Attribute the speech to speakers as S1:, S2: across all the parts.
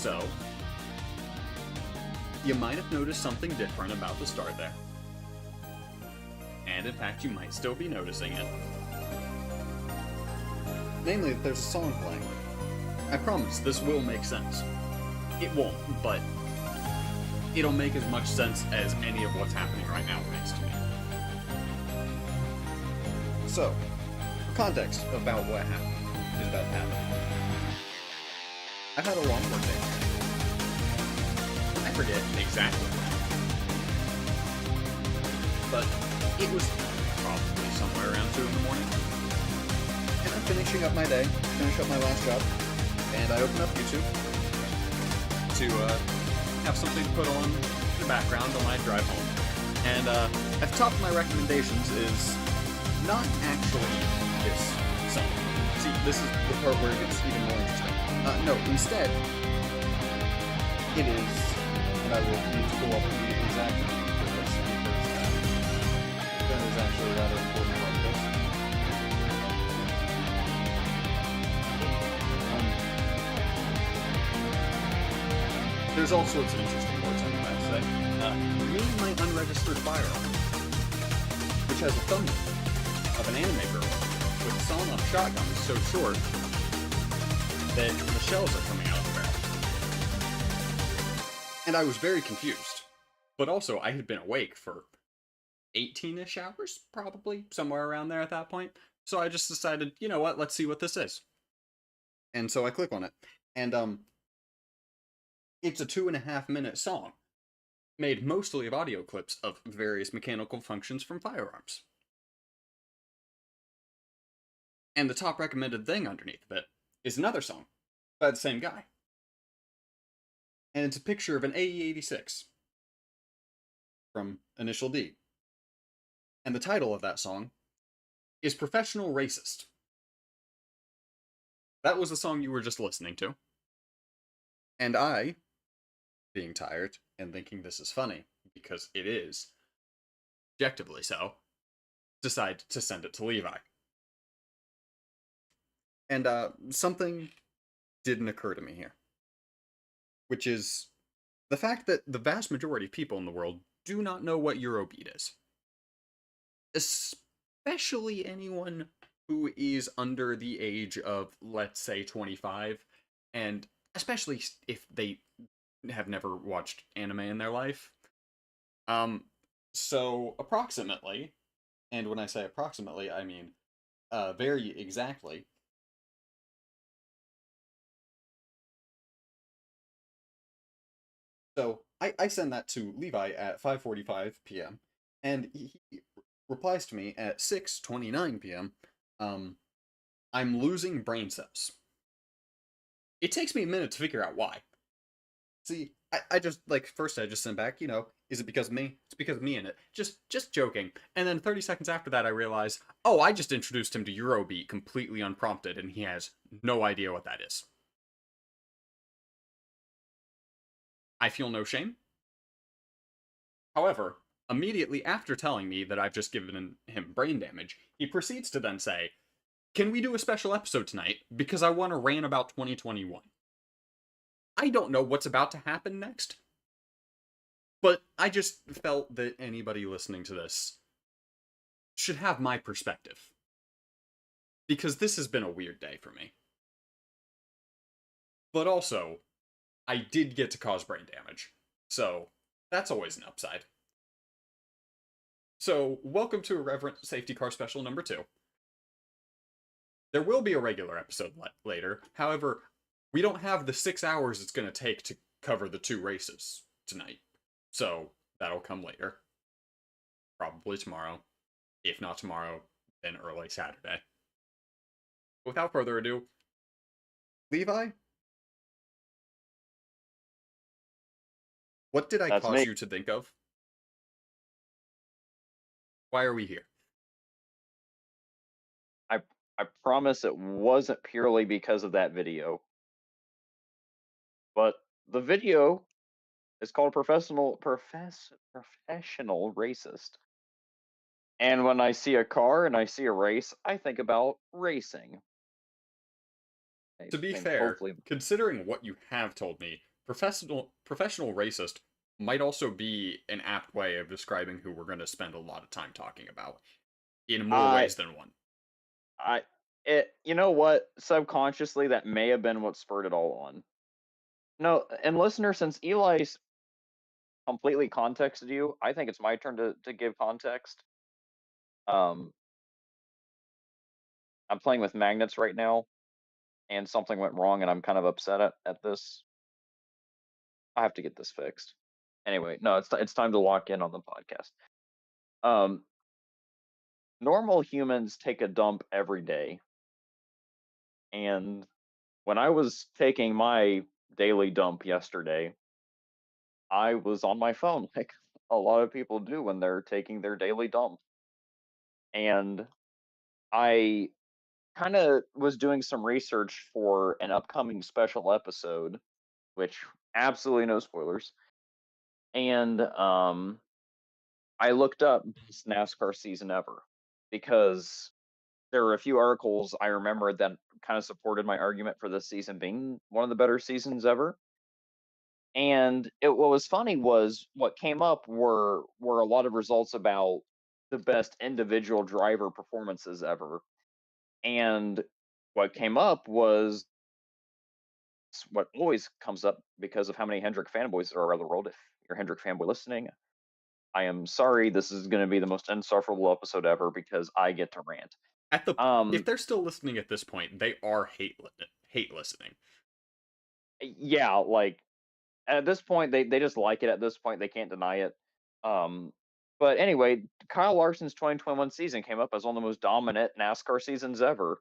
S1: So, you might have noticed something different about the start there. And in fact, you might still be noticing it. Namely, that there's a song playing. I promise, this will make sense. It won't, but it'll make as much sense as any of what's happening right now makes to me. So, for context about what is about to happen. I've had a long work day. I forget exactly when. But it was probably somewhere around 2 in the morning. And I'm finishing up my day, finish up my last job, and I open up YouTube to have something to put on in the background on my drive home. And at the top of my recommendations is not actually this song. See, this is the part where it gets even more interesting. No, instead, it is, and I will need to pull up the exact name for this, because that is actually a rather important part of this. There's all sorts of interesting words I'm about to say. Me and my unregistered firearm, which has a thumbnail of an anime girl with a sawed-off shotgun so short that the shells are coming out of the barrel. And I was very confused. But also, I had been awake for 18-ish hours, probably, somewhere around there at that point. So I just decided, you know what, let's see what this is. And so I click on it. And, it's a 2.5-minute song, made mostly of audio clips of various mechanical functions from firearms. And the top recommended thing underneath of it is another song by the same guy. And it's a picture of an AE-86 from Initial D. And the title of that song is Professional Racist. That was the song you were just listening to. And I, being tired and thinking this is funny, because it is, objectively so, decide to send it to Levi. And something didn't occur to me here, which is the fact that the vast majority of people in the world do not know what Eurobeat is. Especially anyone who is under the age of, let's say, 25, and especially if they have never watched anime in their life. So approximately, and when I say approximately, I mean very exactly, so I send that to Levi at 5:45 p.m. and he replies to me at 6:29 p.m. I'm losing brain cells. It takes me a minute to figure out why. See, I just, like, first I just sent back, you know, is it because of me? It's because of me in it. Just joking. And then 30 seconds after that I realize, oh, I just introduced him to Eurobeat completely unprompted, and he has no idea what that is. I feel no shame. However, immediately after telling me that I've just given him brain damage, he proceeds to then say, can we do a special episode tonight? Because I want to rant about 2021. I don't know what's about to happen next. But I just felt that anybody listening to this should have my perspective. Because this has been a weird day for me. But also, I did get to cause brain damage. So, that's always an upside. So, welcome to Irreverent Safety Car Special number 2. There will be a regular episode later. However, we don't have the 6 hours it's going to take to cover the 2 races tonight. So, that'll come later. Probably tomorrow. If not tomorrow, then early Saturday. Without further ado, Levi? What did I
S2: That's
S1: cause
S2: me.
S1: you to think of? Why are we here?
S2: I promise it wasn't purely because of that video. But the video is called Professional Racist. And when I see a car and I see a race, I think about racing.
S1: To be
S2: And
S1: fair,
S2: hopefully,
S1: considering what you have told me, professional racist might also be an apt way of describing who we're going to spend a lot of time talking about in more
S2: I
S1: ways than one.
S2: I you know what? Subconsciously, that may have been what spurred it all on. No, and listener, since Eli's completely contexted you, I think it's my turn to give context. Um, I'm playing with magnets right now, and something went wrong, and I'm kind of upset at this. I have to get this fixed. Anyway, no, it's time to lock in on the podcast. Um, Normal humans take a dump every day, and when I was taking my daily dump yesterday, I was on my phone like a lot of people do when they're taking their daily dump. And I kind of was doing some research for an upcoming special episode, which absolutely no spoilers. And I looked up best NASCAR season ever because there were a few articles I remember that kind of supported my argument for this season being one of the better seasons ever. And what was funny was what came up were a lot of results about the best individual driver performances ever. And what came up was what always comes up because of how many Hendrick fanboys there are around the world. If you're a Hendrick fanboy listening, I am sorry. This is going to be the most insufferable episode ever because I get to rant.
S1: At the If
S2: Um,
S1: they're still listening at this point, they are hate listening.
S2: yeah, like at this point, they just like it. At this point, they can't deny it. Um, but anyway, Kyle Larson's 2021 season came up as one of the most dominant NASCAR seasons ever.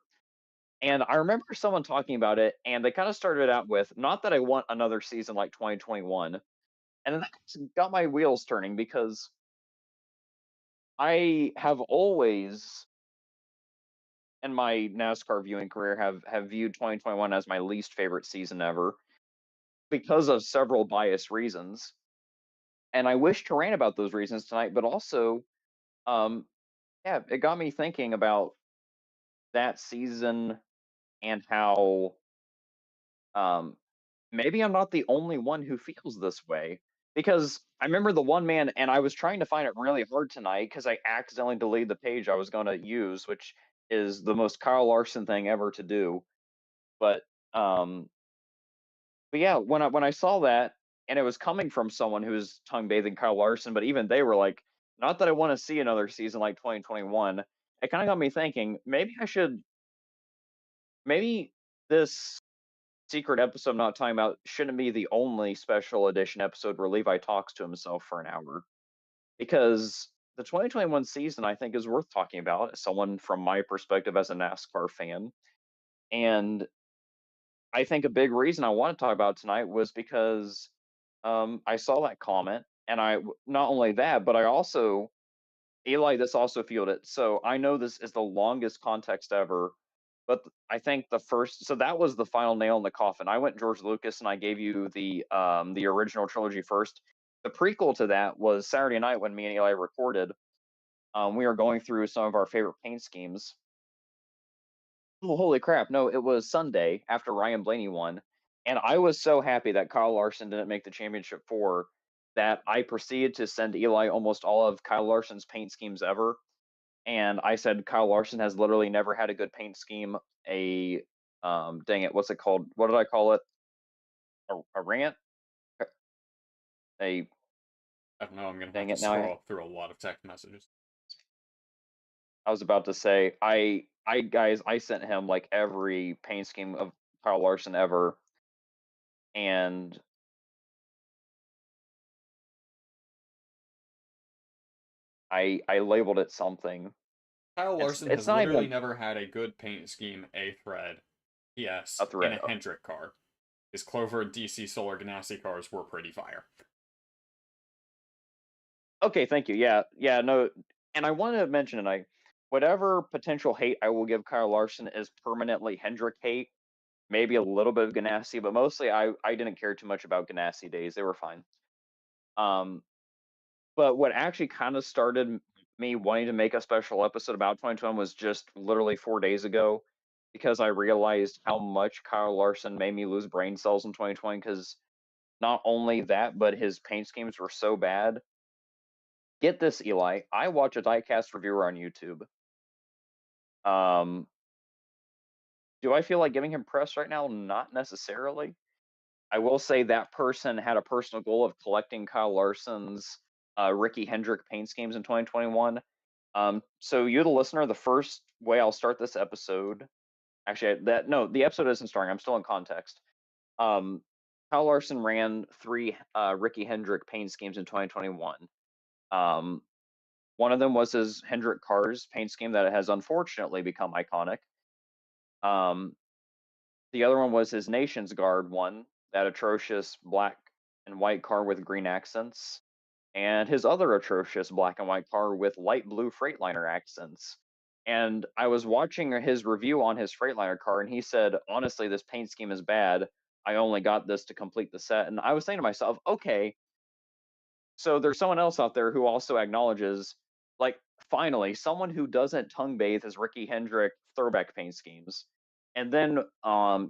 S2: And I remember someone talking about it, and they kind of started out with, "Not that I want another season like 2021," and then that got my wheels turning because I have always, in my NASCAR viewing career, have viewed 2021 as my least favorite season ever because of several biased reasons. And I wish to rant about those reasons tonight, but also, um, yeah, it got me thinking about that season and how um, maybe I'm not the only one who feels this way. Because I remember the one man, and I was trying to find it really hard tonight because I accidentally deleted the page I was going to use, which is the most Kyle Larson thing ever to do. But um, but yeah, when I saw that, and it was coming from someone who was tongue bathing Kyle Larson, but even they were like, "Not that I want to see another season like 2021." It kind of got me thinking, maybe this secret episode I'm not talking about shouldn't be the only special edition episode where Levi talks to himself for an hour, because the 2021 season I think is worth talking about as someone from my perspective as a NASCAR fan. And I think a big reason I want to talk about tonight was because I saw that comment, and not only that, but I also Eli this also fueled it. So I know this is the longest context ever, but I think the first, so that was the final nail in the coffin. I went George Lucas and I gave you the original trilogy first. The prequel to that was Saturday night when me and Eli recorded. We were going through some of our favorite paint schemes. Oh, holy crap. No, it was Sunday after Ryan Blaney won. And I was so happy that Kyle Larson didn't make the championship four that I proceeded to send Eli almost all of Kyle Larson's paint schemes ever. And I said Kyle Larson has literally never had a good paint scheme. Dang it, what's it called? What did I call it? A rant? A
S1: I don't know. I'm gonna have
S2: Dang
S1: to
S2: it. Now
S1: scroll through a lot of text messages.
S2: I was about to say I guys I sent him like every paint scheme of Kyle Larson ever, and I labeled it something.
S1: Kyle
S2: It's
S1: Larson
S2: it's
S1: has
S2: not
S1: literally
S2: even
S1: never had a good paint scheme, a thread,
S2: a
S1: yes, in
S2: thread.
S1: a Hendrick car. His Clover DC Solar Ganassi cars were pretty fire.
S2: Okay, thank you. Yeah, yeah, no, and I wanted to mention tonight, whatever potential hate I will give Kyle Larson is permanently Hendrick hate, maybe a little bit of Ganassi, but mostly I didn't care too much about Ganassi days. They were fine. Um, but what actually kind of started me wanting to make a special episode about 2020 was just literally 4 days ago, because I realized how much Kyle Larson made me lose brain cells in 2020. Because Not only that, but his paint schemes were so bad. Get this, Eli. I watch a diecast reviewer on YouTube. Um, do I feel like giving him press right now? Not necessarily. I will say that person had a personal goal of collecting Kyle Larson's Ricky Hendrick paint schemes in 2021. So you, the listener, the first way I'll start this episode. Actually, that no, the episode isn't starting. I'm still in context. Um, Kyle Larson ran three Ricky Hendrick paint schemes in 2021. Um, one of them was his Hendrick Cars paint scheme that has unfortunately become iconic. Um, the other one was his Nations Guard one, that atrocious black and white car with green accents, and his other atrocious black and white car with light blue Freightliner accents. And I was watching his review on his Freightliner car, and he said, honestly, this paint scheme is bad. I only got this to complete the set. And I was saying to myself, okay, so there's someone else out there who also acknowledges, like, finally, someone who doesn't tongue bathe his Ricky Hendrick throwback paint schemes. And then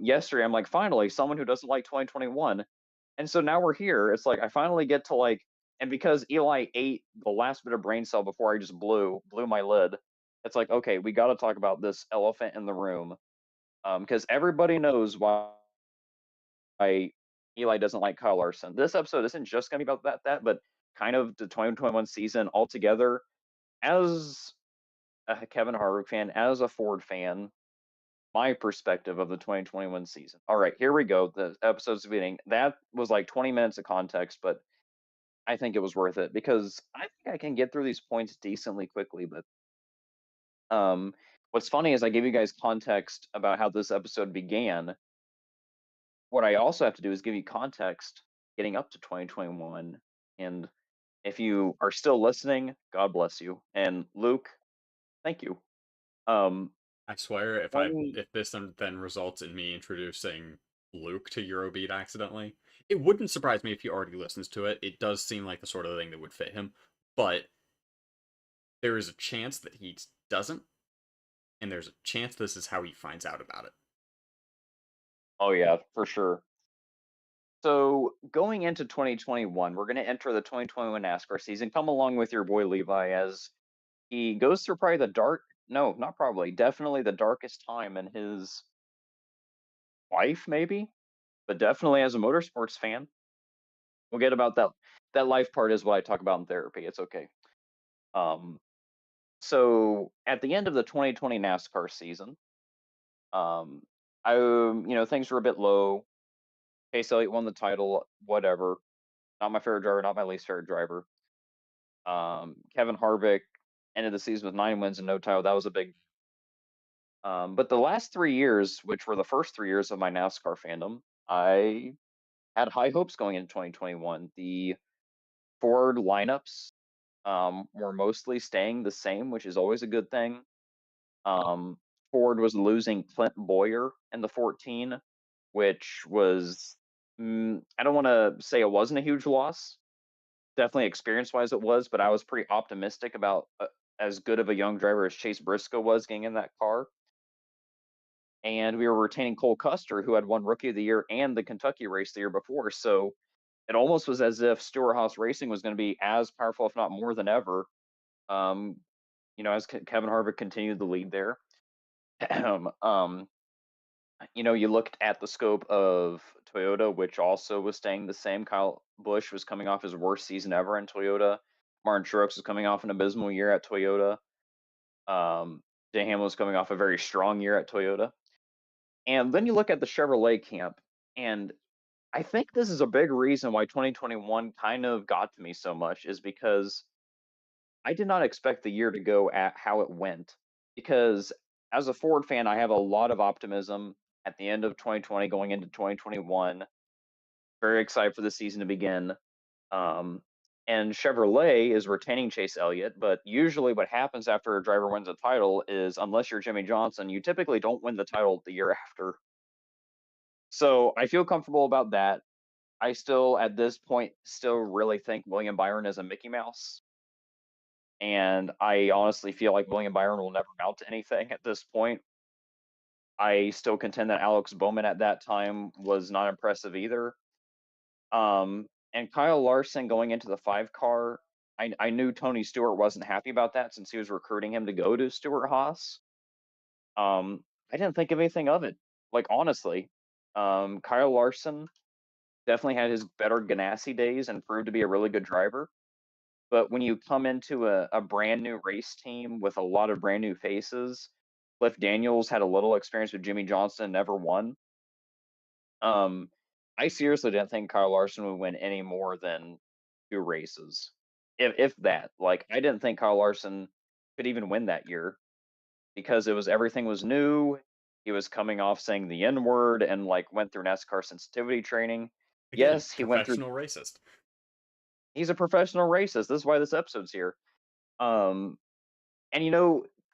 S2: yesterday, I'm like, finally, someone who doesn't like 2021. And so now we're here. It's like I finally get to like, and because Eli ate the last bit of brain cell before I just blew my lid, it's like, okay, we got to talk about this elephant in the room, because everybody knows why Eli doesn't like Kyle Larson. This episode isn't just going to be about that, but kind of the 2021 season altogether. As a Kevin Harvick fan, as a Ford fan, my perspective of the 2021 season. All right, here we go. The episode's beginning. That was like 20 minutes of context, but I think it was worth it because I think I can get through these points decently quickly. But um, what's funny is I gave you guys context about how this episode began. What I also have to do is give you context getting up to 2021. And if you are still listening, God bless you. And Luke, thank you. Um,
S3: I swear,
S2: when
S3: if this then results in me introducing Luke to Eurobeat accidentally, it wouldn't surprise me if he already listens to it. It does seem like the sort of thing that would fit him, but there is a chance that he doesn't, and there's a chance this is how he finds out about it.
S2: Oh yeah, for sure. So going into 2021, we're going to enter the 2021 NASCAR season. Come along with your boy Levi as he goes through probably the dark, no, not probably, definitely the darkest time in his life, maybe, but definitely as a motorsports fan. We'll get about that. That life part is what I talk about in therapy. It's okay. Um, so at the end of the 2020 NASCAR season, um, things were a bit low. Chase Elliott won the title, whatever. Not my favorite driver, not my least favorite driver. Kevin Harvick ended the season with 9 wins and no title. That was a big. But the last 3 years, which were the first 3 years of my NASCAR fandom, I had high hopes going into 2021. The Ford lineups were mostly staying the same, which is always a good thing. Um, Ford was losing Clint Boyer in the 14, which was, I don't want to say it wasn't a huge loss. Definitely experience wise it was, but I was pretty optimistic about as good of a young driver as Chase Briscoe was getting in that car. And we were retaining Cole Custer, who had won Rookie of the Year and the Kentucky race the year before. So it almost was as if Stewart Haas Racing was going to be as powerful, if not more than ever. Um, as Kevin Harvick continued the lead there. um, you looked at the scope of Toyota, which also was staying the same. Kyle Busch was coming off his worst season ever in Toyota. Martin Truex was coming off an abysmal year at Toyota. Jay Hamlin was coming off a very strong year at Toyota. And then you look at the Chevrolet camp, and I think this is a big reason why 2021 kind of got to me so much is because I did not expect the year to go at how it went. Because as a Ford fan, I have a lot of optimism at the end of 2020 going into 2021. Very excited for the season to begin. Um, and Chevrolet is retaining Chase Elliott, but usually what happens after a driver wins a title is, unless you're Jimmy Johnson, you typically don't win the title the year after. So I feel comfortable about that. I still, at this point, still really think William Byron is a Mickey Mouse. And I honestly feel like William Byron will never amount to anything at this point. I still contend that Alex Bowman at that time was not impressive either. And Kyle Larson going into the 5 car, I knew Tony Stewart wasn't happy about that since he was recruiting him to go to Stewart Haas. I didn't think of anything of it. Like honestly, Kyle Larson definitely had his better Ganassi days and proved to be a really good driver. But when you come into a brand new race team with a lot of brand new faces, Cliff Daniels had a little experience with Jimmy Johnson, never won. I seriously didn't think Kyle Larson would win any more than 2 races, if that. Like I didn't think Kyle Larson could even win that year because everything was new. He was coming off saying the N word and like went through NASCAR sensitivity training.
S3: Again,
S2: Yes, he went through.
S3: professional racist.
S2: He's a professional racist. This is why this episode's here. Um, and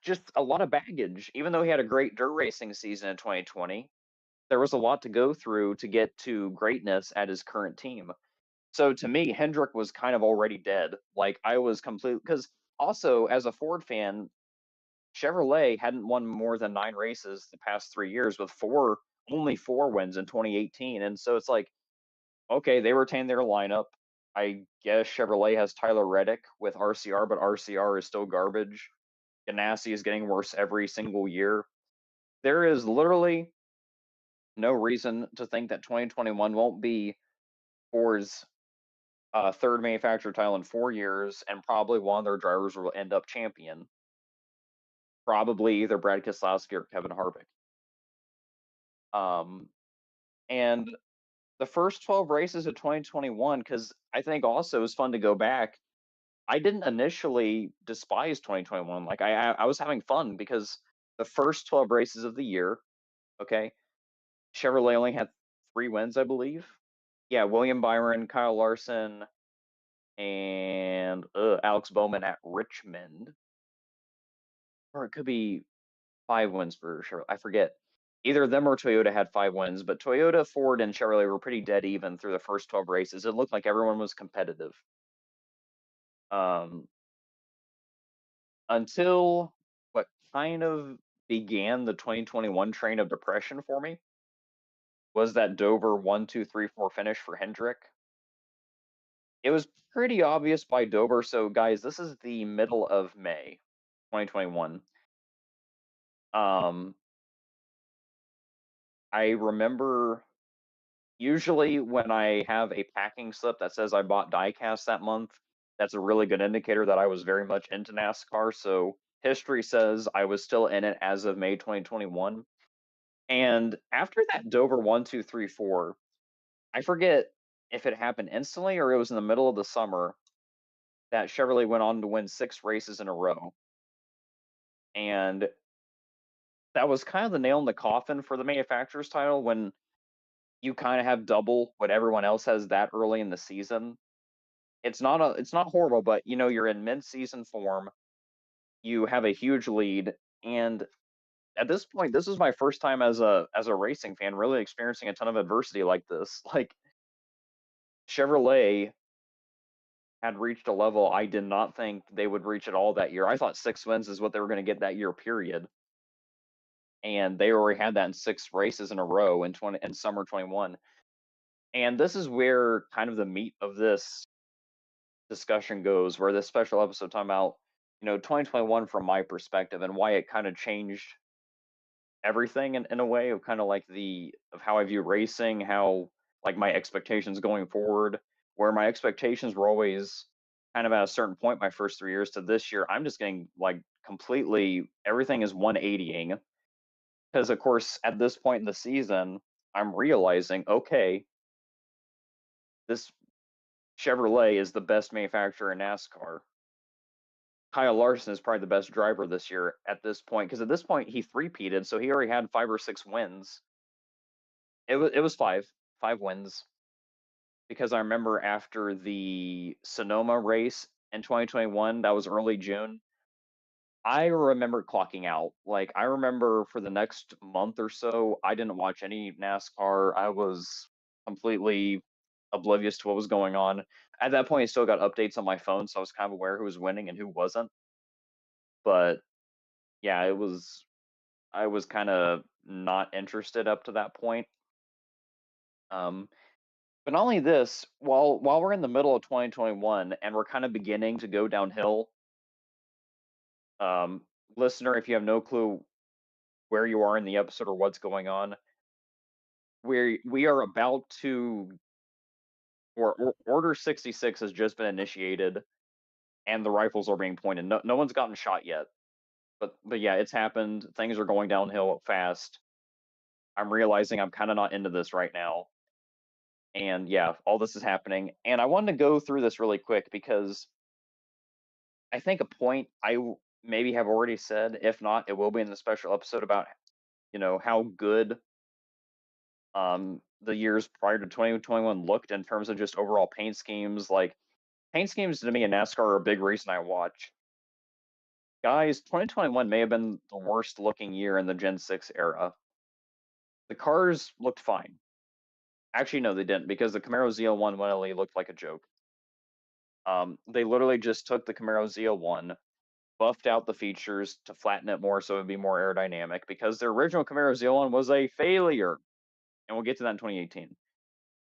S2: just a lot of baggage. Even though he had a great dirt racing season in 2020, there was a lot to go through to get to greatness at his current team. So to me, Hendrick was kind of already dead. Like I was completely because also as a Ford fan, Chevrolet hadn't won more than 9 races the past 3 years with only 4 wins in 2018. And so it's like, okay, they retained their lineup. I guess Chevrolet has Tyler Reddick with RCR, but RCR is still garbage. Ganassi is getting worse every single year. There is literally no reason to think that 2021 won't be Ford's third manufacturer title in 4 years, and probably one of their drivers will end up champion. Probably either Brad Keselowski or Kevin Harvick. And the first 12 races of 2021, because I think also it was fun to go back. I didn't initially despise 2021. Like I was having fun because the first 12 races of the year, okay, Chevrolet only had 3 wins, I believe. Yeah, William Byron, Kyle Larson, and Alex Bowman at Richmond. Or it could be 5 wins for Chevrolet. I forget. Either of them or Toyota had 5 wins, but Toyota, Ford, and Chevrolet were pretty dead even through the first 12 races. It looked like everyone was competitive. Um, until what kind of began the 2021 train of depression for me was that Dover 1, 2, 3, 4 finish for Hendrick. It was pretty obvious by Dover. So, guys, this is the middle of May 2021. I remember usually when I have a packing slip that says I bought diecast that month, that's a really good indicator that I was very much into NASCAR. So history says I was still in it as of May 2021. And after that Dover 1, 2, 3, 4, I forget if it happened instantly or it was in the middle of the summer that Chevrolet went on to win 6 races in a row. And that was kind of the nail in the coffin for the manufacturer's title when you kind of have double what everyone else has that early in the season. It's not horrible, but you're in mid-season form. You have a huge lead, and at this point, this is my first time as a racing fan really experiencing a ton of adversity like this. Like Chevrolet had reached a level I did not think they would reach at all that year. I thought 6 wins is what they were going to get that year, period. And they already had that in 6 races in a row in summer 21. And this is where kind of the meat of this discussion goes, where this special episode talking about 2021 from my perspective and why it kind of changed everything in a way of kind of like of how I view racing, how like my expectations going forward, where my expectations were always kind of at a certain point my first 3 years to this year, I'm just getting like completely everything is 180ing because of course at this point in the season I'm realizing okay, this Chevrolet is the best manufacturer in NASCAR. Kyle Larson is probably the best driver this year at this point because at this point he three-peated, so he already had 5 or 6 wins. It was 5 wins because I remember after the Sonoma race in 2021, that was early June. I remember clocking out. Like I remember for the next month or so, I didn't watch any NASCAR. I was completely oblivious to what was going on. At that point, I still got updates on my phone, so I was kind of aware who was winning and who wasn't. But yeah, I was kind of not interested up to that point. Um, But not only this, while we're in the middle of 2021 and we're kind of beginning to go downhill, um, listener, if you have no clue where you are in the episode or what's going on, we are about to, or Order 66 has just been initiated, and the rifles are being pointed. No one's gotten shot yet, but yeah, it's happened. Things are going downhill fast. I'm realizing I'm kind of not into this right now, and yeah, all this is happening. And I wanted to go through this really quick because I think a point maybe have already said. If not, it will be in the special episode about how good the years prior to 2021 looked in terms of just overall paint schemes. Like, paint schemes to me in NASCAR are a big reason I watch. Guys, 2021 may have been the worst looking year in the Gen 6 era. The cars looked fine. Actually, no, they didn't, because the Camaro ZL1 literally looked like a joke. They literally just took the Camaro ZL1, buffed out the features to flatten it more so it would be more aerodynamic, because their original Camaro ZL1 was a failure. And we'll get to that in 2018.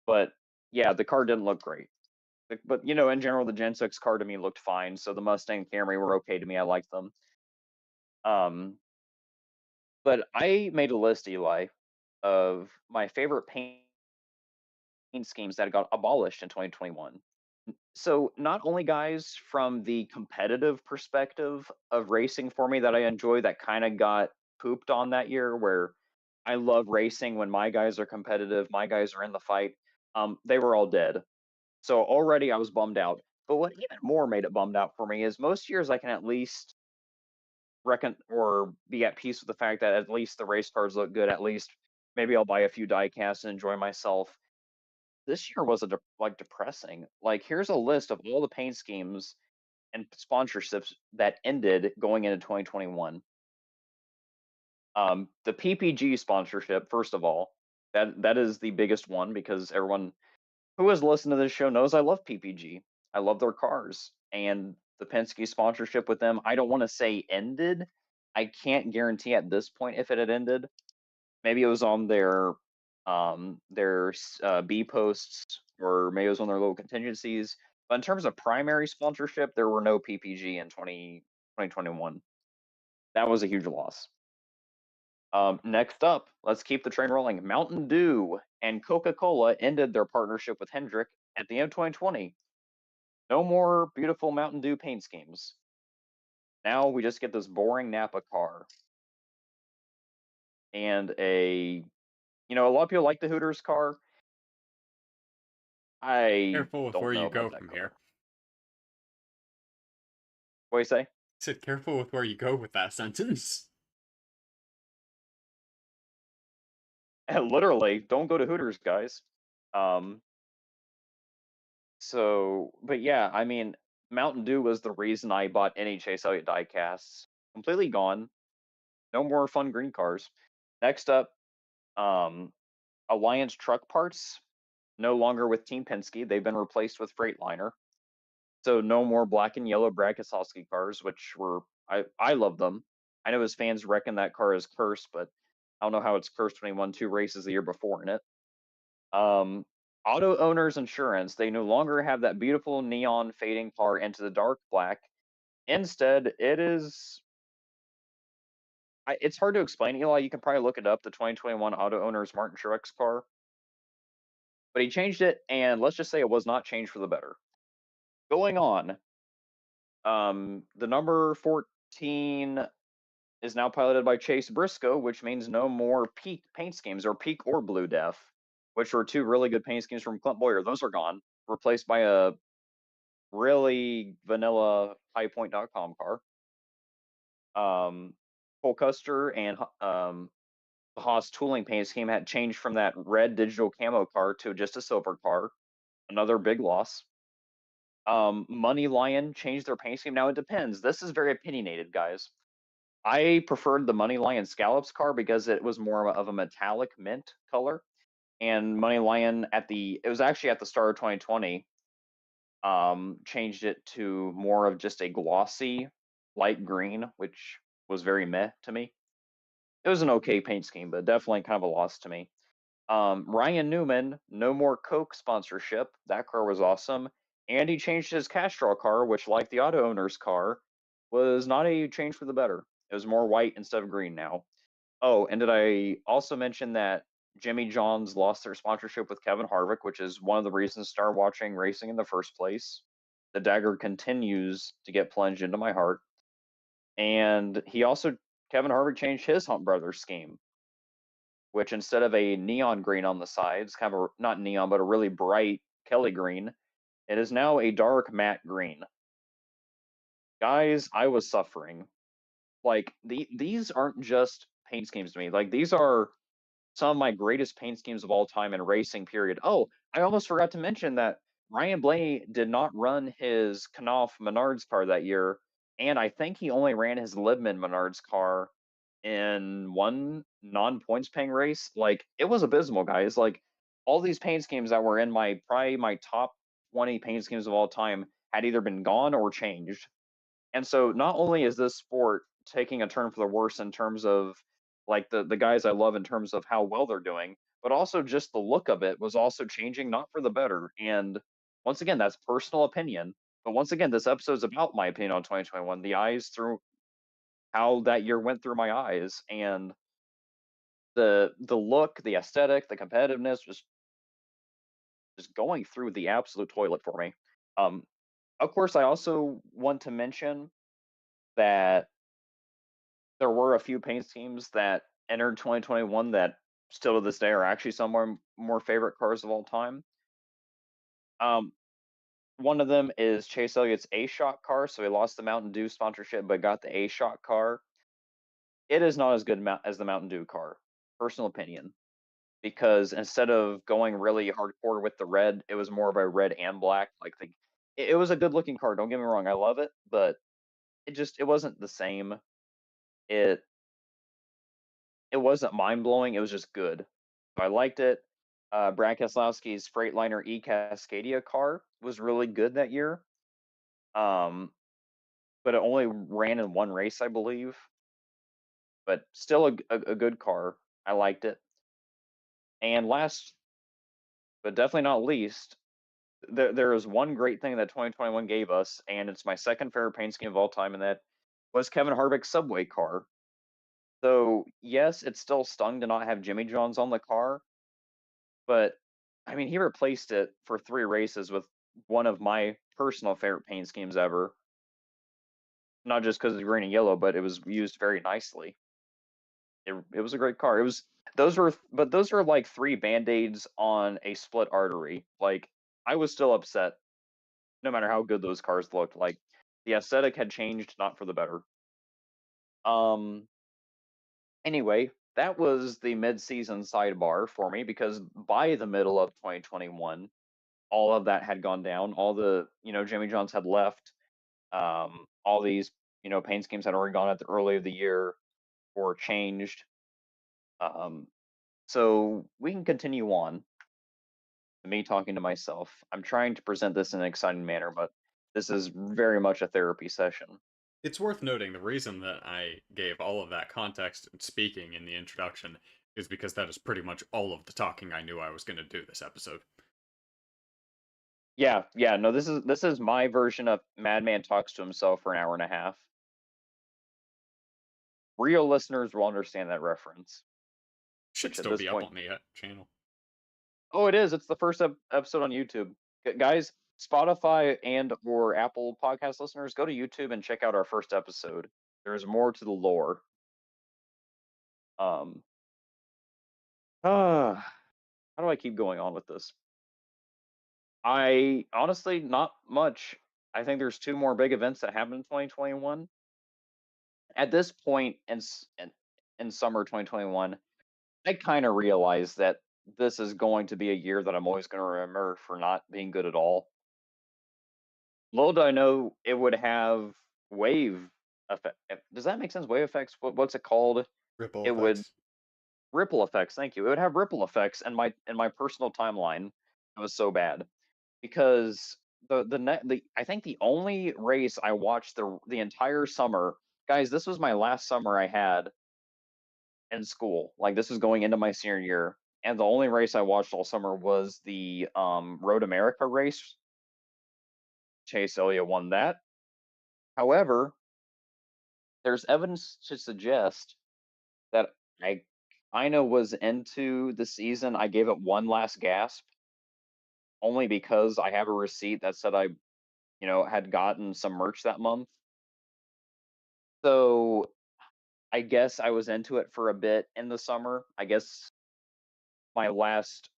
S2: But yeah, the car didn't look great. But in general, the Gen 6 car to me looked fine. So the Mustang Camry were okay to me. I liked them. But I made a list, Eli, of my favorite paint schemes that got abolished in 2021. So not only, guys, from the competitive perspective of racing for me that I enjoy, that kind of got pooped on that year, where I love racing when my guys are competitive, my guys are in the fight. They were all dead. So already I was bummed out. But what even more made it bummed out for me is most years I can at least reckon or be at peace with the fact that at least the race cars look good. At least maybe I'll buy a few die casts and enjoy myself. This year was depressing. Like, here's a list of all the paint schemes and sponsorships that ended going into 2021. The PPG sponsorship, first of all, that is the biggest one, because everyone who has listened to this show knows I love PPG. I love their cars, and the Penske sponsorship with them, I don't want to say ended. I can't guarantee at this point if it had ended. Maybe it was on their B posts, or maybe it was on their little contingencies. But in terms of primary sponsorship, there were no PPG in 2021. That was a huge loss. Next up, let's keep the train rolling. Mountain Dew and Coca-Cola ended their partnership with Hendrick at the end of 2020. No more beautiful Mountain Dew paint schemes. Now we just get this boring Napa car. And a lot of people like the Hooters car. I
S3: Careful with
S2: don't
S3: where
S2: know
S3: you
S2: about
S3: go
S2: that
S3: from
S2: car.
S3: here.
S2: What do you say?
S3: I said careful with where you go with that sentence.
S2: Literally, don't go to Hooters, guys. But yeah, I mean, Mountain Dew was the reason I bought any Chase Elliott diecasts. Completely gone. No more fun green cars. Next up, Alliance Truck Parts, no longer with Team Penske. They've been replaced with Freightliner. So no more black and yellow Brad Keselowski cars, which were I love them. I know his fans reckon that car is cursed, but I don't know how it's cursed when he won 2 races the year before in it. Auto owners insurance, they no longer have that beautiful neon fading car into the dark black. Instead, it's hard to explain, Eli. You can probably look it up, the 2021 auto owners Martin Truex car. But he changed it, and let's just say it was not changed for the better. Going on, the number 14 is now piloted by Chase Briscoe, which means no more Peak paint schemes, or Peak or Blue Def, which were 2 really good paint schemes from Clint Boyer. Those are gone, replaced by a really vanilla highpoint.com car. Cole Custer and the Haas tooling paint scheme had changed from that red digital camo car to just a silver car. Another big loss. Money Lion changed their paint scheme. Now it depends. This is very opinionated, guys. I preferred the Money Lion Scallops car because it was more of a metallic mint color. And Money Lion it was actually at the start of 2020, changed it to more of just a glossy light green, which was very meh to me. It was an okay paint scheme, but definitely kind of a loss to me. Ryan Newman, no more Coke sponsorship. That car was awesome. And he changed his Castrol car, which, like the auto owner's car, was not a change for the better. It was more white instead of green now. Oh, and did I also mention that Jimmy John's lost their sponsorship with Kevin Harvick, which is one of the reasons to start watching racing in the first place. The dagger continues to get plunged into my heart. And Kevin Harvick changed his Hunt Brothers scheme, which instead of a neon green on the sides, kind of a, not neon, but a really bright Kelly green, it is now a dark matte green. Guys, I was suffering. Like these aren't just paint schemes to me. Like these are some of my greatest paint schemes of all time in racing, period. Oh, I almost forgot to mention that Ryan Blaney did not run his Knopf Menards car that year, and I think he only ran his Libman Menards car in one non-points paying race. Like it was abysmal, guys. Like all these paint schemes that were in probably my top 20 paint schemes of all time had either been gone or changed. And so not only is this sport taking a turn for the worse in terms of like the guys I love in terms of how well they're doing, but also just the look of it was also changing, not for the better. And once again, that's personal opinion. But once again, this episode's about my opinion on 2021, the eyes through how that year went through my eyes, and the look, the aesthetic, the competitiveness just going through the absolute toilet for me. Um, of course, I also want to mention that there were a few paint schemes that entered 2021 that still to this day are actually some of my more favorite cars of all time. Um, one of them is Chase Elliott's A Shot car. So he lost the Mountain Dew sponsorship, but got the A Shot car. It is not as good as the Mountain Dew car, personal opinion, because instead of going really hardcore with the red, it was more of a red and black. It was a good looking car. Don't get me wrong, I love it, but it wasn't the same. It it wasn't mind blowing. It was just good. I liked it. Brad Keselowski's Freightliner E Cascadia car was really good that year. Um, but it only ran in one race, I believe. But still a good car. I liked it. And last, but definitely not least, there is one great thing that 2021 gave us, and it's my second favorite paint scheme of all time, and that was Kevin Harvick's Subway car. So yes, it still stung to not have Jimmy John's on the car, but I mean, he replaced it for 3 races with one of my personal favorite paint schemes ever. Not just because it's green and yellow, but it was used very nicely. It was a great car. Those were like 3 band-aids on a split artery. Like I was still upset no matter how good those cars looked. Like the aesthetic had changed, not for the better. Um anyway, that was the mid-season sidebar for me because by the middle of 2021, all of that had gone down. All the, Jimmy Johns had left. All these, paint schemes had already gone at the early of the year or changed. Um, so we can continue on. Me talking to myself. I'm trying to present this in an exciting manner, but this is very much a therapy session.
S3: It's worth noting the reason that I gave all of that context and speaking in the introduction is because that is pretty much all of the talking I knew I was going to do this episode.
S2: Yeah, no, this is my version of Madman talks to himself for an hour and a half. Real listeners will understand that reference.
S3: Should
S2: Which at
S3: still
S2: this
S3: be up
S2: point,
S3: on the channel.
S2: oh, it is. It's the first episode on YouTube. Guys, Spotify and or Apple podcast listeners, go to YouTube and check out our first episode. There's more to the lore. Um, how do I keep going on with this? I honestly not much. I think there's 2 more big events that happened in 2021. At this point in summer 2021, I kind of realized that this is going to be a year that I'm always going to remember for not being good at all. Little do I know it would have wave effect. Does that make sense? Wave effects. What's it called?
S3: Ripple
S2: It would
S3: effects.
S2: ripple effects. Thank you. It would have ripple effects in my personal timeline. It was so bad because the I think the only race I watched the entire summer, guys. This was my last summer I had in school. Like this was going into my senior year, and the only race I watched all summer was the Road America race. Chase Elliott won that. However, there's evidence to suggest that I kinda was into the season. I gave it one last gasp only because I have a receipt that said had gotten some merch that month. So I guess I was into it for a bit in the summer. I guess my last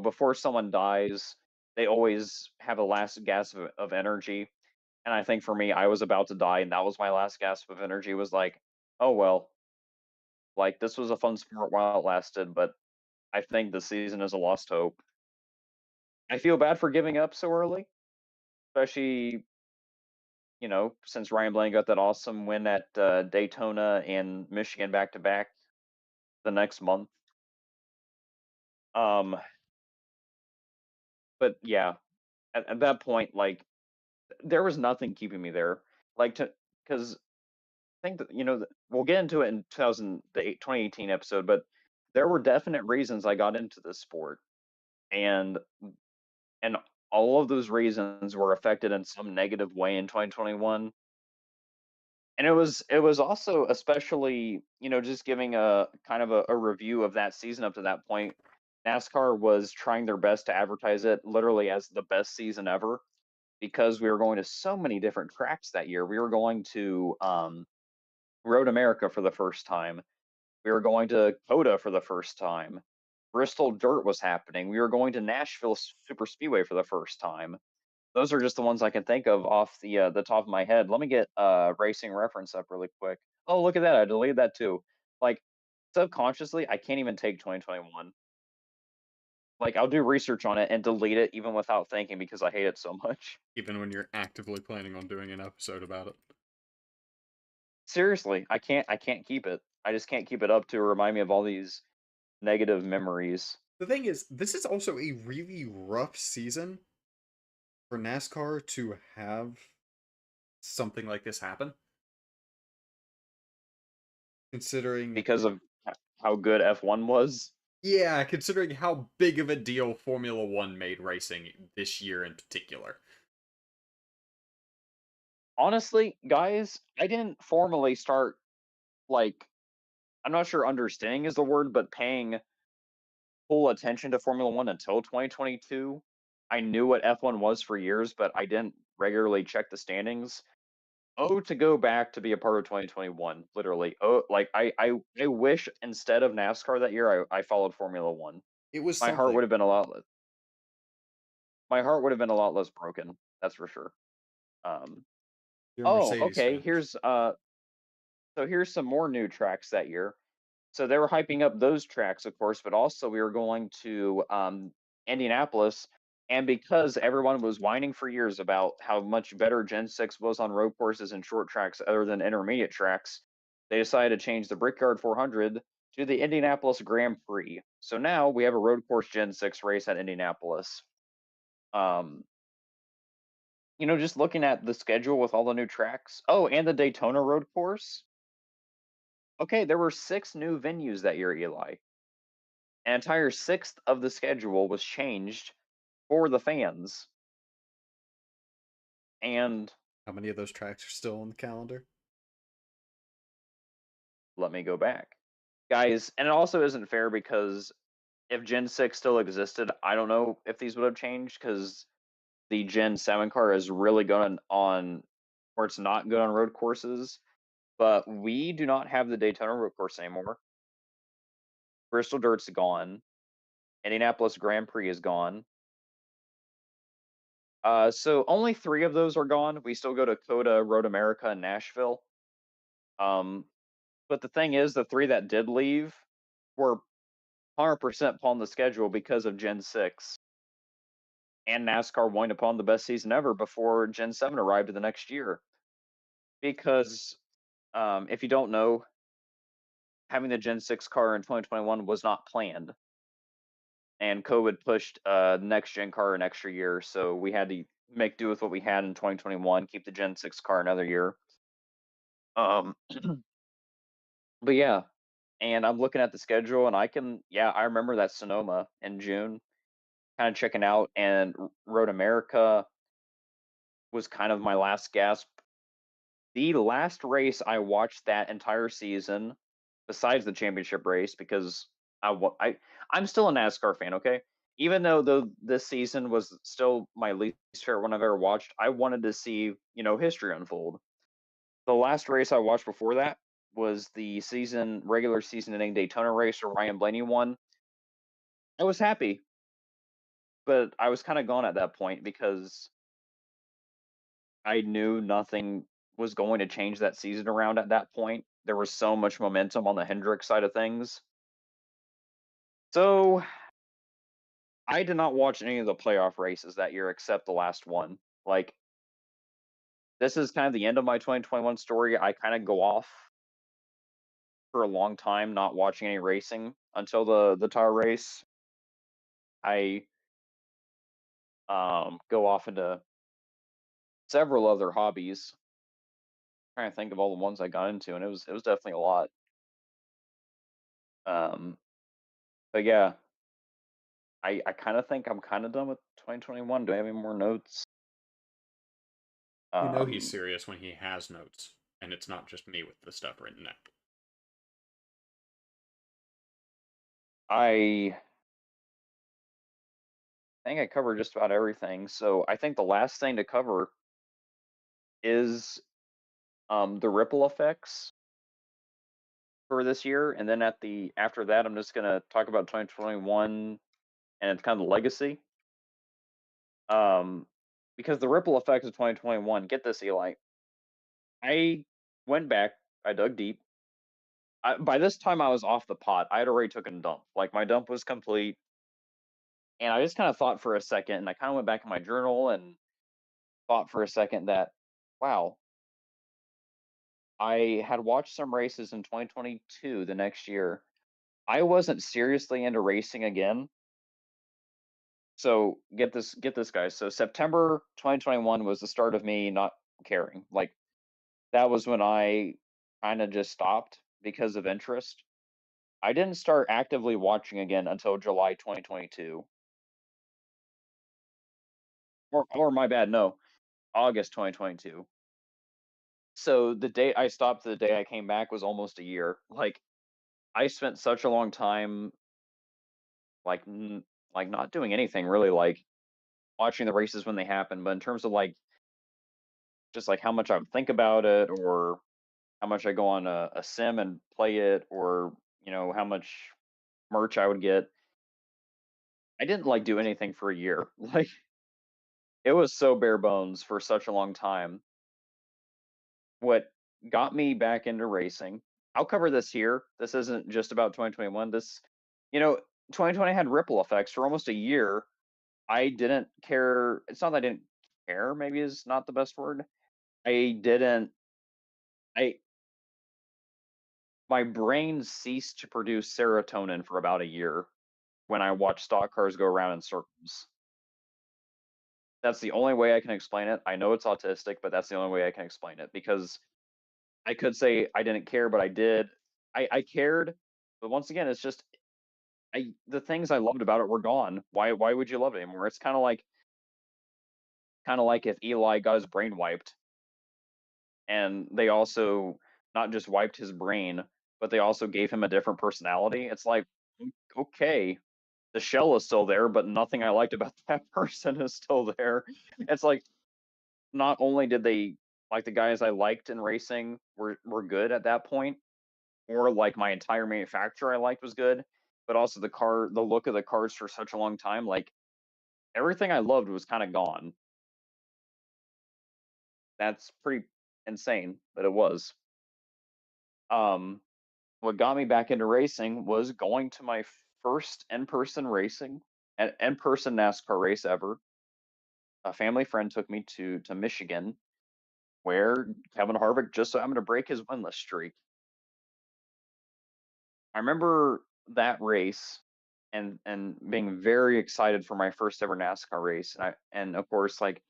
S2: before someone dies, they always have a last gasp of energy. And I think for me, I was about to die, and that was my last gasp of energy. Was like, oh well, like this was a fun sport while it lasted, but I think the season is a lost hope. I feel bad for giving up so early, especially since Ryan Blaney got that awesome win at Daytona and Michigan back to back the next month. Um, but yeah, at that point, like there was nothing keeping me there. Like to because I think that we'll get into it in 2018 episode, but there were definite reasons I got into this sport, and and all of those reasons were affected in some negative way in 2021. And it was also especially, just giving a kind of a review of that season up to that point. NASCAR was trying their best to advertise it literally as the best season ever because we were going to so many different tracks that year. We were going to Road America for the first time. We were going to Coda for the first time. Bristol Dirt was happening. We were going to Nashville Super Speedway for the first time. Those are just the ones I can think of off the top of my head. Let me get racing reference up really quick. Oh, look at that! I deleted that too. Like subconsciously, I can't even take 2021. Like I'll do research on it and delete it even without thinking because I hate it so much.
S3: Even when you're actively planning on doing an episode about it.
S2: Seriously, I can't keep it. I just can't keep it up to remind me of all these negative memories.
S3: The thing is, this is also a really rough season for NASCAR to have something like this happen. Considering,
S2: Because of how good F1 was.
S3: yeah, considering how big of a deal Formula One made racing this year in particular.
S2: Honestly, guys, I didn't formally start like I'm not sure understanding is the word, but paying full attention to Formula One until 2022. I knew what F1 was for years, but I didn't regularly check the standings. Oh, to go back to be a part of 2021, literally. Oh, like I wish instead of NASCAR that year, I followed Formula One.
S3: It was
S2: My heart
S3: something.
S2: would have been a lot. My heart would have been a lot less broken. That's for sure. Um,
S3: You're a
S2: oh,
S3: Mercedes
S2: okay.
S3: fan.
S2: Here's some more new tracks that year. So they were hyping up those tracks, of course, but also we were going to Indianapolis. And because everyone was whining for years about how much better Gen 6 was on road courses and short tracks other than intermediate tracks, they decided to change the Brickyard 400 to the Indianapolis Grand Prix. So now we have a road course Gen 6 race at Indianapolis. Um, just looking at the schedule with all the new tracks. Oh, and the Daytona road course. Okay, there were 6 new venues that year, Eli. An entire sixth of the schedule was changed for the fans. And
S3: How many of those tracks are still on the calendar?
S2: let me go back. Guys, and it also isn't fair because if Gen 6 still existed, I don't know if these would have changed because the Gen 7 car is really good or it's not good on road courses. But we do not have the Daytona road course anymore. Bristol Dirt's gone. Indianapolis Grand Prix is gone. So only 3 of those are gone. We still go to Coda, Road America, and Nashville. Um, but the thing is, the 3 that did leave were 100% upon the schedule because of Gen 6 and NASCAR wanting upon the best season ever before Gen 7 arrived the next year. Because if you don't know, having the Gen 6 car in 2021 was not planned. And COVID pushed next gen car an extra year. So we had to make do with what we had in 2021, keep the Gen 6 car another year. Um, but yeah, and I'm looking at the schedule, and I remember that Sonoma in June, kind of checking out, and Road America was kind of my last gasp. The last race I watched that entire season, besides the championship race, because I'm still a NASCAR fan, okay? Even though this season was still my least favorite one I've ever watched, I wanted to see, history unfold. The last race I watched before that was the regular season ending Daytona race where Ryan Blaney won. I was happy, but I was kind of gone at that point because I knew nothing was going to change that season around at that point. There was so much momentum on the Hendrick side of things. So I did not watch any of the playoff races that year except the last one. Like, this is kind of the end of my 2021 story. I kind of go off for a long time not watching any racing until the tire race. I go off into several other hobbies. Trying to think of all the ones I got into, and it was definitely a lot. Um, but yeah, I kind of think I'm kind of done with 2021. Do I have any more notes?
S3: You know he's
S2: Um,
S3: serious when he has notes, and it's not just me with the stuff written out.
S2: I think I covered just about everything. So I think the last thing to cover is the ripple effects for this year, and then after that, I'm just gonna talk about 2021 and it's kind of the legacy. Um, because the ripple effects of 2021. Get this, Eli. I went back. I dug deep. By this time, I was off the pot. I had already taken a dump. Like, my dump was complete, and I just kind of thought for a second, and I kind of went back in my journal and thought for a second that, wow, I had watched some races in 2022 the next year. I wasn't seriously into racing again. So get this, guys. So September 2021 was the start of me not caring. Like, that was when I kind of just stopped because of interest. I didn't start actively watching again until July 2022. Or my bad, no, August 2022. So the day I stopped to the day I came back was almost a year. Like, I spent such a long time like like not doing anything really, like watching the races when they happen, but in terms of like just like how much I would think about it, or how much I go on a sim and play it, or how much merch I would get. I didn't like do anything for a year. Like, it was so bare bones for such a long time. What got me back into racing, I'll cover this here. This isn't just about 2021. You know, 2020 had ripple effects for almost a year. I didn't care. It's not that I didn't care, maybe is not the best word. I didn't, I, my brain ceased to produce serotonin for about a year when I watched stock cars go around in circles. That's the only way I can explain it. I know it's autistic, but that's the only way I can explain it, because I could say I didn't care, but I did. I cared, but once again, it's just the things I loved about it were gone. Why would you love it anymore? It's kind of like if Eli got his brain wiped, and they also not just wiped his brain, but they also gave him a different personality. It's like, okay, the shell is still there, but nothing I liked about that person is still there. It's like, not only did they, like, the guys I liked in racing were good at that point, or like my entire manufacturer I liked was good, but also the look of the cars for such a long time, like everything I loved was kind of gone. That's pretty insane, but it was. Um, what got me back into racing was going to my first in-person racing, an in-person NASCAR race ever. A family friend took me to Michigan, where Kevin Harvick just so happened to break his winless streak. I remember that race and being very excited for my first ever NASCAR race. And of course, like,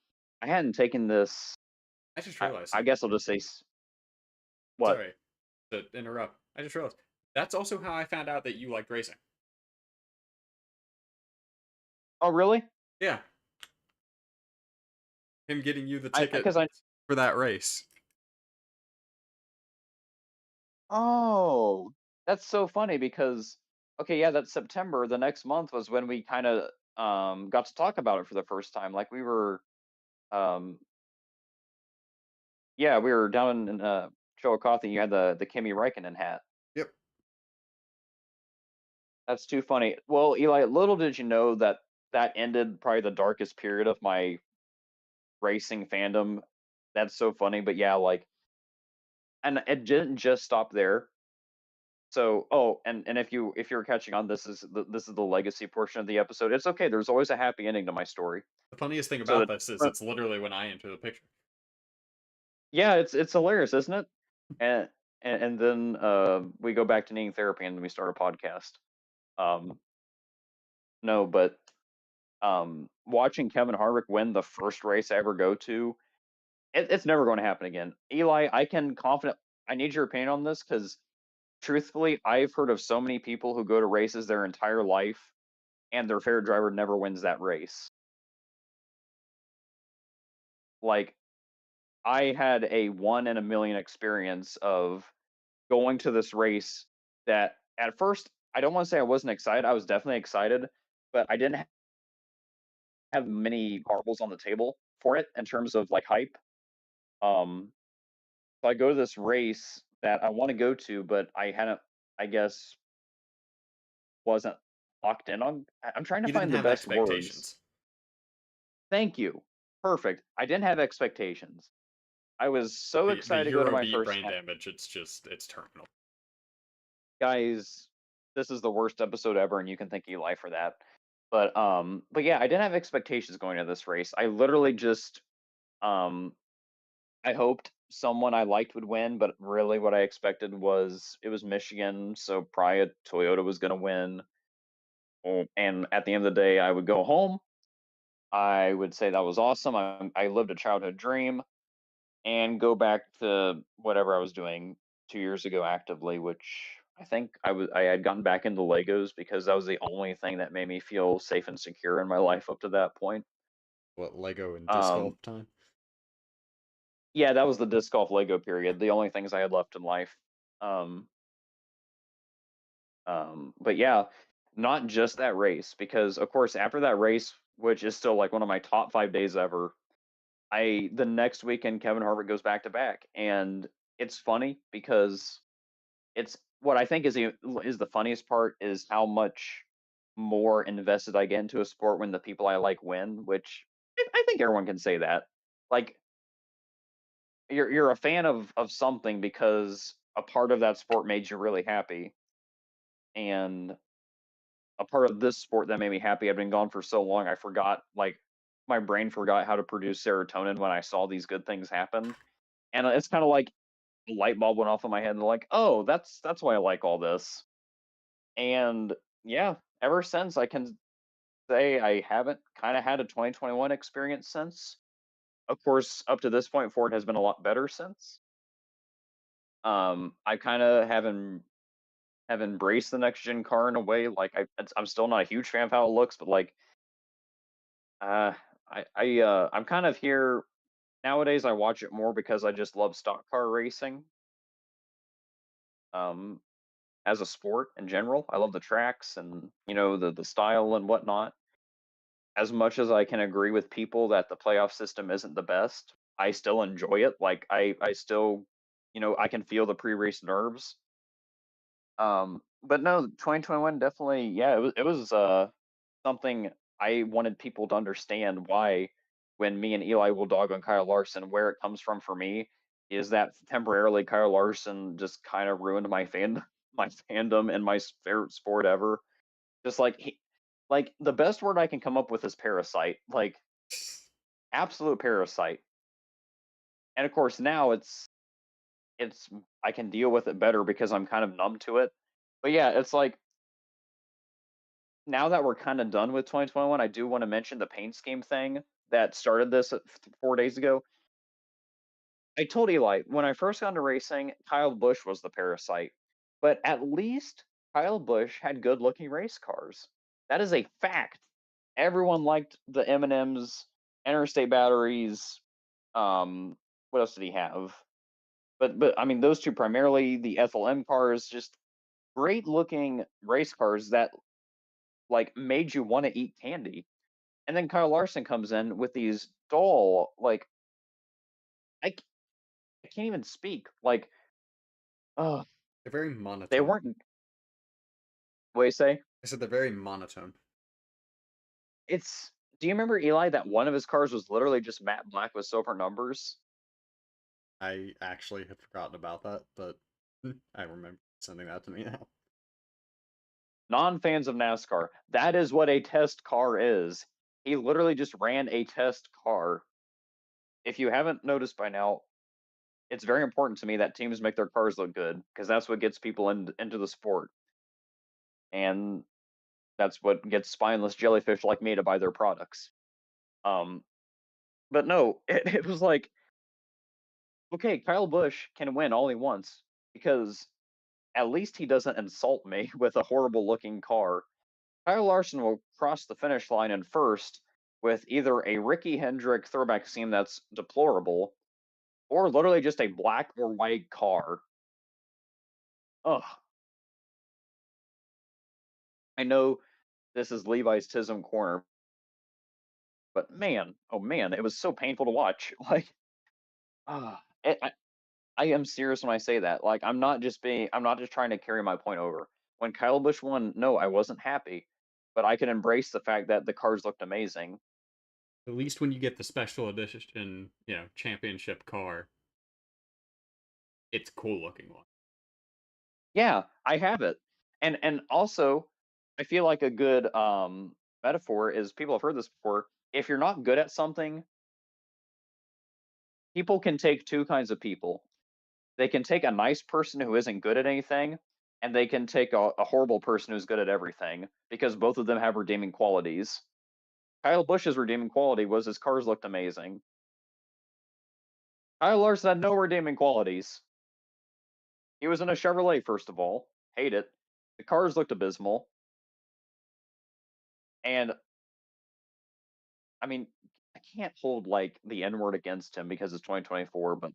S2: I hadn't taken this.
S3: I just
S2: I,
S3: realized
S2: I
S3: something.
S2: guess I'll just say what.
S3: Sorry to interrupt. I just realized That's also how I found out that you liked racing.
S2: Oh, really?
S3: Yeah, him getting you the
S2: I
S3: ticket
S2: because I
S3: for that race.
S2: Oh, that's so funny because okay, yeah, that's September. The next month was when we kind of got to talk about it for the first time. Like we were um yeah, we were down in Chillicothe. You had the Kimi Räikkönen hat.
S3: Yep.
S2: That's too funny. Well, Eli, little did you know that that ended probably the darkest period of my racing fandom. That's so funny, but yeah, like, and it didn't just stop there. So, oh, and if you're catching on, this is the legacy portion of the episode. It's okay. There's always a happy ending to my story.
S3: The funniest thing
S2: So
S3: about this is it's literally when I enter the picture.
S2: yeah, it's hilarious, isn't it? And and then we go back to needing therapy and we start a podcast. Um, no, but watching Kevin Harvick win the first race I ever go to, it's never going to happen again. Eli, I can confident. I need your opinion on this because truthfully, I've heard of so many people who go to races their entire life and their favorite driver never wins that race. Like I had a 1 in a million experience of going to this race that at first I don't want to say I wasn't excited. I was definitely excited, but I didn't have many marbles on the table for it in terms of like hype. Um, so I go to this race that I want to go to, but I hadn't, I guess, wasn't locked in on. I'm trying to
S3: You didn't
S2: find the
S3: have
S2: best words.
S3: expectations.
S2: Thank you. Perfect. I didn't have expectations. I was so
S3: The
S2: excited to go to my
S3: Eurobeat
S2: first
S3: brain damage, it's terminal.
S2: guys. This is the worst episode ever, and you can thank Eli for that. But yeah, I didn't have expectations going to this race. I literally just um I hoped someone I liked would win, but really what I expected was it was Michigan, so probably a Toyota was gonna win. And at the end of the day, I would go home. I would say that was awesome. I lived a childhood dream and go back to whatever I was doing 2 years ago actively, which I think I had gotten back into Legos because that was the only thing that made me feel safe and secure in my life up to that point.
S3: What, Lego and disc
S2: Um,
S3: golf time?
S2: yeah, that was the disc golf Lego period, the only things I had left in life. Um, but yeah, not just that race, because of course after that race, which is still like one of my top 5 days ever, I the next weekend Kevin Harvick goes back to back, and it's funny because it's what I think is the funniest part is how much more invested I get into a sport when the people I like win, which I think everyone can say that. Like you're a fan of something because a part of that sport made you really happy, and a part of this sport that made me happy. I've been gone for so long, I forgot like my brain forgot how to produce serotonin when I saw these good things happen, and it's kind of like a light bulb went off in my head and like, oh, that's why I like all this. And yeah, ever since I can say I haven't kind of had a 2021 experience since. Of course, up to this point, Ford has been a lot better since. I kind of have embraced the next gen car in a way. Like I'm still not a huge fan of how it looks, but like uh, I'm kind of here nowadays. I watch it more because I just love stock car racing. Um, as a sport in general, I love the tracks and the style and whatnot. As much as I can agree with people that the playoff system isn't the best, I still enjoy it. Like I still, I can feel the pre-race nerves. But no, 2021 definitely, yeah, it was something I wanted people to understand why when me and Eli will dog on Kyle Larson, where it comes from for me is that temporarily Kyle Larson just kind of ruined my my fandom and my favorite sport ever. Just like like the best word I can come up with is parasite. Like absolute parasite. And of course now it's I can deal with it better because I'm kind of numb to it. But yeah, it's like now that we're kind of done with 2021, I do want to mention the paint scheme thing that started this 4 days ago. I told Eli when I first got into racing, Kyle Busch was the parasite. but at least Kyle Busch had good-looking race cars. That is a fact. Everyone liked the M&Ms, interstate batteries. What else did he have? But I mean, those two primarily, the Ethel M cars, just great looking race cars that like made you want to eat candy. And then Kyle Larson comes in with these dull, like I can't even speak. Like, oh,
S3: They're very
S2: they
S3: monotone.
S2: weren't. What do you say?
S3: I said they're very monotone.
S2: It's. Do you remember Eli that one of his cars was literally just matte black with silver numbers?
S3: I actually had forgotten about that, but I remember sending that to me now.
S2: Non-fans of NASCAR, that is what a test car is. He literally just ran a test car. If you haven't noticed by now, it's very important to me that teams make their cars look good because that's what gets people into the sport. And that's what gets spineless jellyfish like me to buy their products. Um, but no, it was like, okay, Kyle Busch can win all he wants because at least he doesn't insult me with a horrible looking car. Kyle Larson will cross the finish line in first with either a Ricky Hendrick throwback scheme that's deplorable or literally just a black or white car. Ugh. I know this is Levi's Tism corner, but man, oh man, it was so painful to watch. Like, I am serious when I say that. Like, I'm not just trying to carry my point over. When Kyle Busch won, no, I wasn't happy, but I can embrace the fact that the cars looked amazing.
S3: At least when you get the special edition, championship car, it's a cool looking one.
S2: Yeah, I have it. And also, I feel like a good metaphor is people have heard this before. If you're not good at something, people can take two kinds of people. They can take a nice person who isn't good at anything, and they can take a horrible person who's good at everything because both of them have redeeming qualities. Kyle Busch's redeeming quality was his cars looked amazing. Kyle Larson had no redeeming qualities. He was in a Chevrolet, first of all. Hate it. The cars looked abysmal. And I mean, I can't hold like the N word against him because it's 2024, but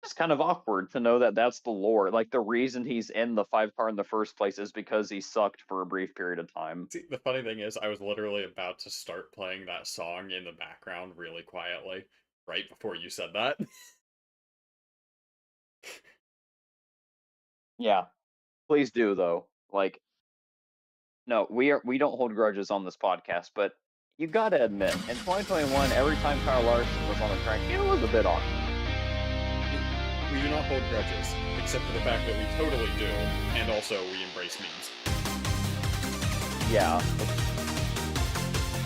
S2: it's kind of awkward to know that that's the lore. Like the reason he's in the 5 car in the first place is because he sucked for a brief period of time.
S3: See, the funny thing is, I was literally about to start playing that song in the background really quietly right before you said that.
S2: Yeah, please do though. Like, no, we don't hold grudges on this podcast, but you got to admit, in 2021, every time Kyle Larson was on the track, it was a bit awkward.
S3: We do not hold grudges, except for the fact that we totally do, and also we embrace memes.
S2: Yeah,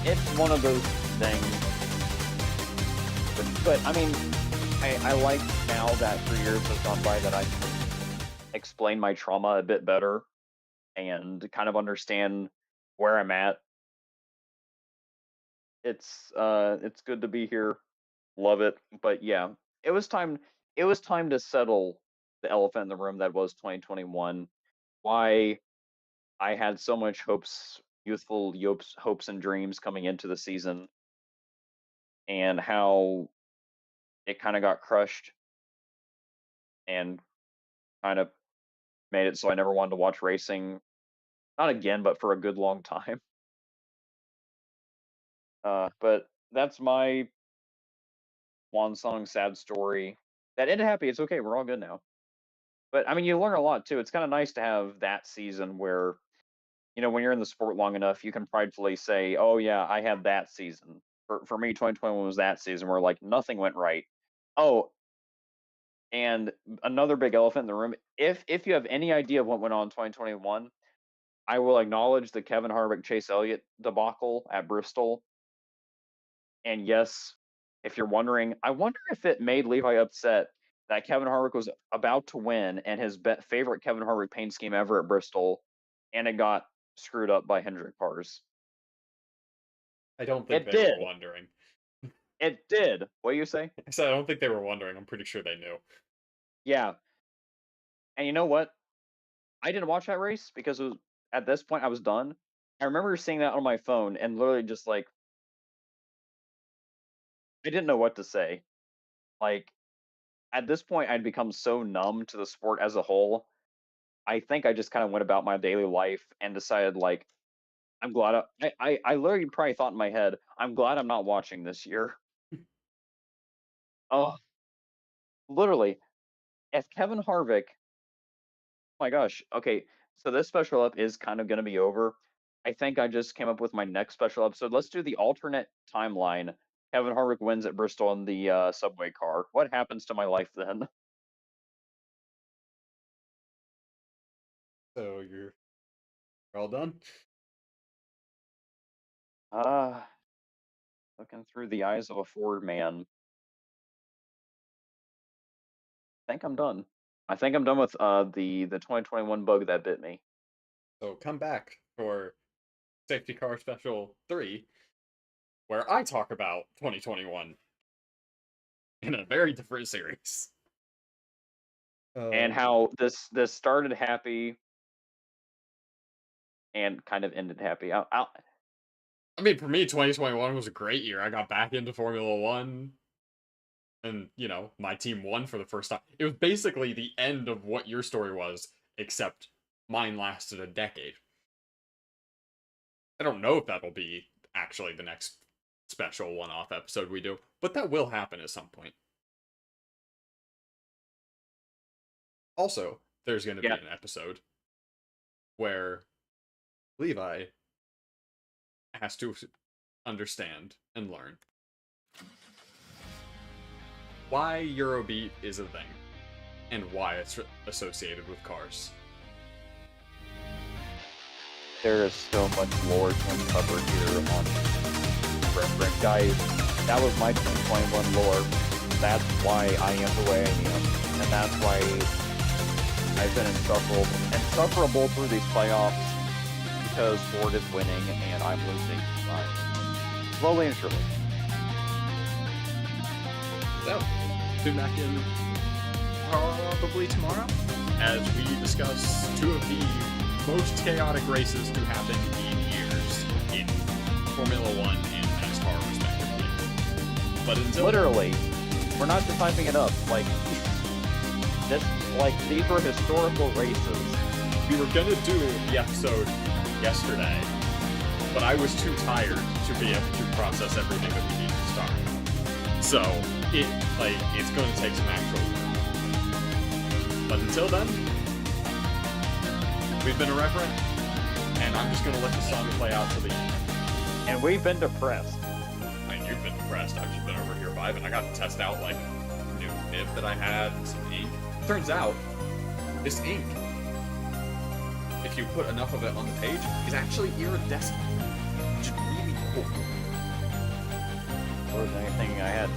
S2: it's one of those things. But I mean, I like now that 3 years has gone by that I can explain my trauma a bit better and kind of understand where I'm at. It's good to be here. Love it. But yeah, it was time it was time to settle the elephant in the room that was 2021. Why I had so much hopes and dreams coming into the season and how it kind of got crushed and kind of made it so I never wanted to watch racing, not again, but for a good long time. But that's my one song sad story. That ended happy. It's okay. We're all good now. But I mean, you learn a lot too. It's kind of nice to have that season where, when you're in the sport long enough, you can pridefully say, "Oh yeah, I had that season." For me, 2021 was that season where like nothing went right. Oh, and another big elephant in the room. If you have any idea of what went on in 2021, I will acknowledge the Kevin Harvick Chase Elliott debacle at Bristol. And yes, if you're wondering, I wonder if it made Levi upset that Kevin Harvick was about to win and his favorite Kevin Harvick paint scheme ever at Bristol, and it got screwed up by Hendrick cars.
S3: I don't think
S2: It
S3: they were
S2: did.
S3: wondering.
S2: It did. What do you say?
S3: I said I don't think they were wondering. I'm pretty sure they knew.
S2: Yeah. And you know what? I didn't watch that race because it was, at this point I was done. I remember seeing that on my phone and literally just like I didn't know what to say. Like at this point, I'd become so numb to the sport as a whole. I think I just kind of went about my daily life and decided like I'm glad I literally probably thought in my head, I'm glad I'm not watching this year. Oh, literally. If Kevin Harvick, oh my gosh, okay, so this special up is kind of gonna be over. I think I just came up with my next special episode. Let's do the alternate timeline. Kevin Harvick wins at Bristol in the subway car. What happens to my life then?
S3: So you're all done.
S2: Looking through the eyes of a Ford man. I think I'm done. I think I'm done with the 2021 bug that bit me.
S3: So come back for Safety Car Special 3, where I talk about 2021 in a very different series.
S2: And how this started happy and kind of ended happy.
S3: I mean, for me, 2021 was a great year. I got back into Formula One, and, you know, my team won for the first time. It was basically the end of what your story was, except mine lasted a decade. I don't know if that'll be actually the next special one-off episode we do, but that will happen at some point. Also, there's going to be an episode where Levi has to understand and learn why Eurobeat is a thing and why it's associated with cars.
S2: There is so much lore to uncover here on IRREVVVERENT. Guys, that was my 2021 lore. That's why I am the way I am. And that's why I've been insufferable through these playoffs because Ford is winning and I'm losing. Slowly and surely.
S3: So, tune back in probably tomorrow as we discuss two of the most chaotic races to happen in years in Formula One and NASCAR, respectively. But until
S2: literally, we're not just hyping it up. Like these were historical races.
S3: We were gonna do the episode yesterday, but I was too tired to be able to process everything that we needed to start. So it's going to take some actual work. But until then, we've been Irreverent, and I'm just going to let the song play out to the end.
S2: And we've been depressed.
S3: I mean, you've been depressed. I've just been over here vibing. I got to test out like new nib that I had and some ink. Turns out, this ink, if you put enough of it on the page, is actually iridescent. Which is really cool.
S2: More than anything I had.